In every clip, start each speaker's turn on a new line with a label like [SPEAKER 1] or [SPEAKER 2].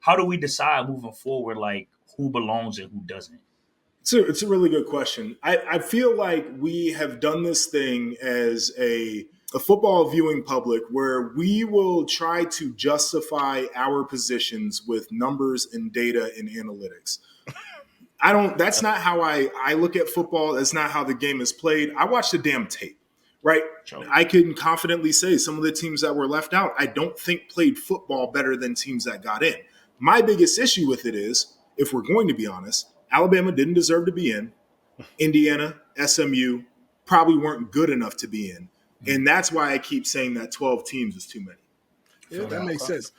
[SPEAKER 1] how do we decide moving forward, like who belongs and who doesn't?
[SPEAKER 2] It's a really good question. I feel like we have done this thing as a football viewing public where we will try to justify our positions with numbers and data and analytics. That's not how I look at football. That's not how the game is played. I watch the damn tape, right?
[SPEAKER 1] Sure.
[SPEAKER 2] I can confidently say some of the teams that were left out, I don't think played football better than teams that got in. My biggest issue with it is, if we're going to be honest, Alabama didn't deserve to be in. Indiana, SMU probably weren't good enough to be in. And that's why I keep saying that 12 teams is too many.
[SPEAKER 3] Yeah, that makes sense.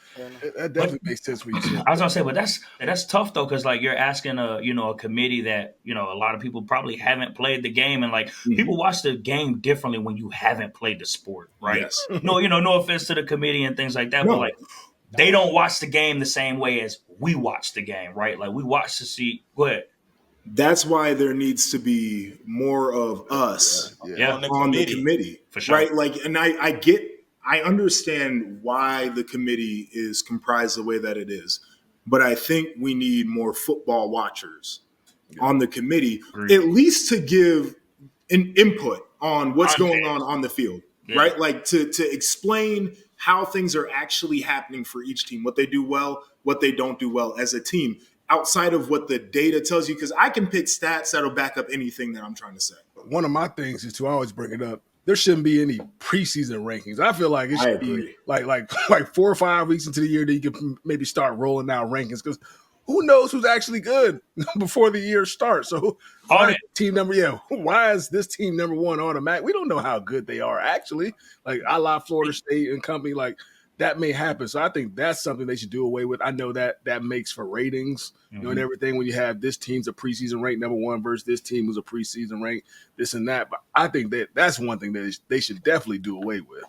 [SPEAKER 3] That definitely makes sense what you said.
[SPEAKER 1] I was gonna say, but that's tough though, because like you're asking a committee that a lot of people probably haven't played the game, and like people watch the game differently when you haven't played the sport, right?
[SPEAKER 2] Yes.
[SPEAKER 1] No offense to the committee and things like that,
[SPEAKER 2] No.
[SPEAKER 1] but like they don't watch the game the same way as we watch the game, right? Like we watch to see. Go ahead.
[SPEAKER 2] That's why there needs to be more of us on the committee,
[SPEAKER 1] for sure.
[SPEAKER 2] Right? Like, and I understand why the committee is comprised the way that it is, but I think we need more football watchers on the committee, at least to give an input on what's going on the field, right? Like to explain how things are actually happening for each team, what they do well, what they don't do well as a team, outside of what the data tells you, because I can pick stats that'll back up anything that I'm trying to say.
[SPEAKER 3] One of my things is to always bring it up. There shouldn't be any preseason rankings. I feel like it should be like 4 or 5 weeks into the year that you can maybe start rolling out rankings, because who knows who's actually good before the year starts. So why is this team number one automatic? We don't know how good they are actually. Like I love Florida State and company, like that may happen. So I think that's something they should do away with. I know that makes for ratings, and everything when you have this team's a preseason ranked number one versus this team was a preseason ranked this and that. But I think that's one thing that they should definitely do away with.